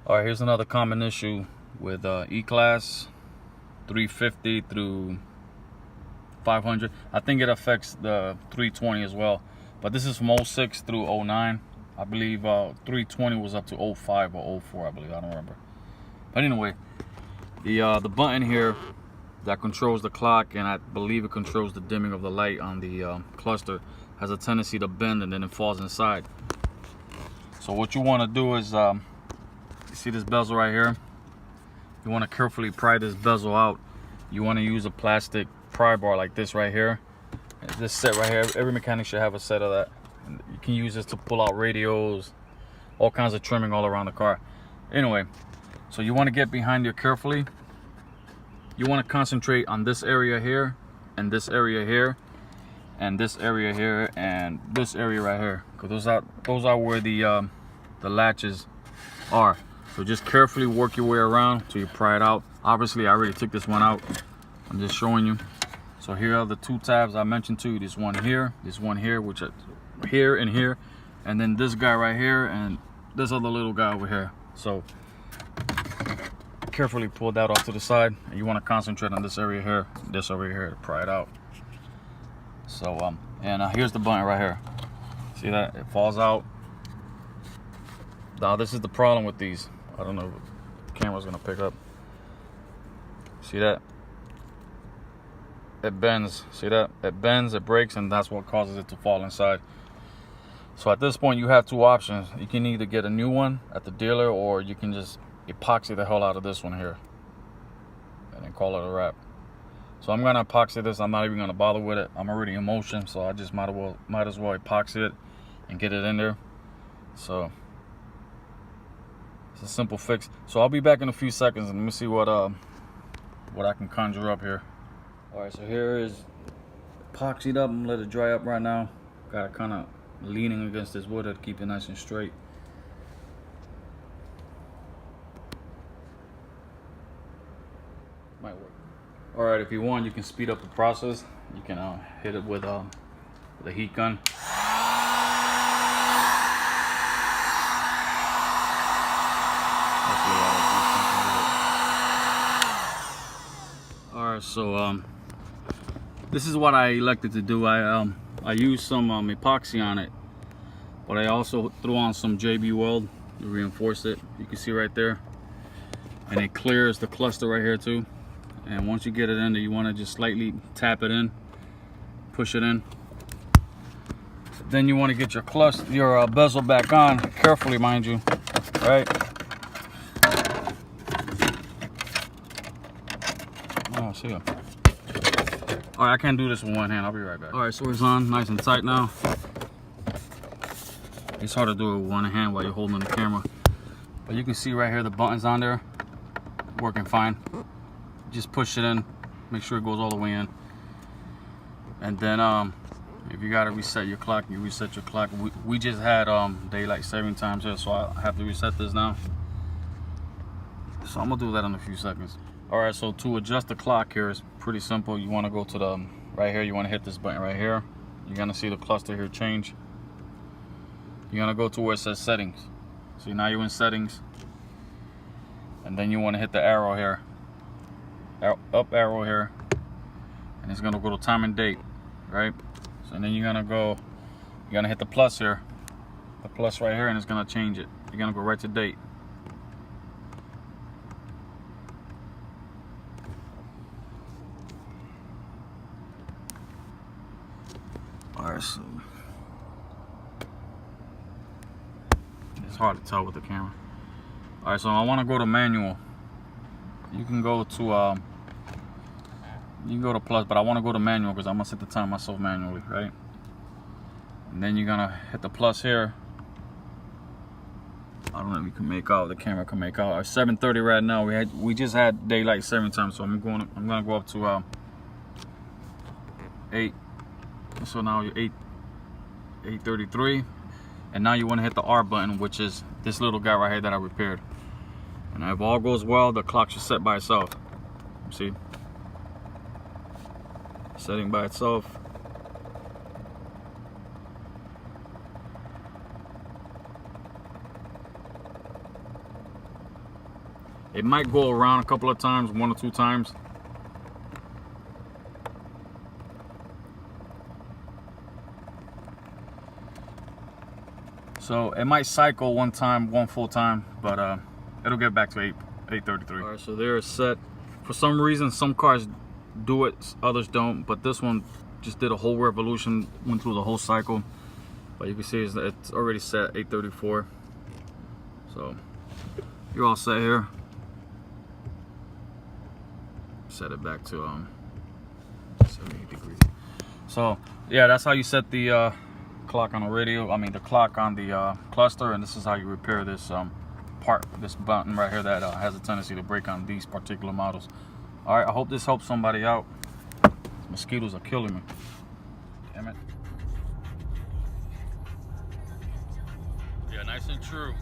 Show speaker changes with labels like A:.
A: All right, here's another common issue with E-Class 350 through 500. I think it affects the 320 as well, but this is from 06 through 09. I believe 320 was up to 05 or 04, I believe. I don't remember. But anyway, the button here that controls the clock, and I believe it controls the dimming of the light on the cluster, has a tendency to bend and then it falls inside. So what you want to do is, you see this bezel right here? You want to carefully pry this bezel out. You want to use a plastic pry bar like this right here. This set right here, every mechanic should have a set of that. And you can use this to pull out radios, all kinds of trimming all around the car. Anyway, so you want to get behind here carefully. You want to concentrate on this area here, and this area here, and this area here, and this area right here, because those are where the latches are. So just carefully work your way around till you pry it out. Obviously, I already took this one out. I'm just showing you. So here are the two tabs I mentioned to you. This one here, which are here and here, and then this guy right here, and this other little guy over here. So carefully pull that off to the side, and you want to concentrate on this area here, this over here, to pry it out. So here's the button right here. See that? It falls out. Now this is the problem with these. I don't know if the camera's gonna pick up. See that? It bends. See that? It bends, it breaks, and that's what causes it to fall inside. So at this point, you have two options. You can either get a new one at the dealer, or you can just epoxy the hell out of this one here and then call it a wrap. So I'm gonna epoxy this. I'm not even gonna bother with it. I'm already in motion, so I just might as well epoxy it and get it in there. So it's a simple fix. So I'll be back in a few seconds, and let me see what I can conjure up here. All right, so here is epoxied up. I'm gonna let it dry up right now. Got it kind of leaning against this wood to keep it nice and straight. Might work. All right, if you want, you can speed up the process. You can hit it with a heat gun. All right, so this is what I elected to do. I used some epoxy on it, but I also threw on some JB Weld to reinforce it. You can see right there, and it clears the cluster right here too. And once you get it in there, you want to just slightly tap it in, push it in. Then you want to get your bezel back on, carefully, mind you, right? Oh, see ya. All right, I can't do this with one hand. I'll be right back. All right, so it's on, nice and tight now. It's hard to do it with one hand while you're holding the camera, but you can see right here the buttons on there, working fine. Just push it in, make sure it goes all the way in, and then if you gotta reset your clock, you reset your clock. We just had daylight saving times here, so I have to reset this now. So I'm gonna do that in a few seconds. All right, so to adjust the clock here is pretty simple. You want to go to the right here. You want to hit this button right here. You're gonna see the cluster here change. You're gonna go to where it says settings. See, now you're in settings, and then you want to hit the arrow here, up arrow here, and it's gonna go to time and date, right? So then you're gonna hit the plus here, the plus right here, and it's gonna change it. You're gonna go right to date. All right, so it's hard to tell with the camera. All right, so I want to go to manual. You can go to plus, but I want to go to manual because I'm gonna set the time myself manually, right? And then you're gonna hit the plus here. I don't know if you can make out, the camera can make out. 7:30 right now. We just had daylight saving time, so I'm gonna go up to 8. So now you're 8:33, and now you want to hit the R button, which is this little guy right here that I repaired. And if all goes well, the clock should set by itself. See, setting by itself. It might go around a couple of times, 1 or 2 times. So it might cycle one full time, but it'll get back to 833. All right, so they're set. For some reason, some cars do it, others don't, but this one just did a whole revolution, went through the whole cycle. But you can see it's already set 834. So you're all set here. Set it back to 78 degrees. So yeah, that's how you set the clock on the radio. I mean the clock on the cluster, and this is how you repair this this button right here that has a tendency to break on these particular models. All right, I hope this helps somebody out. Mosquitoes are killing me. Damn it. Yeah, nice and true.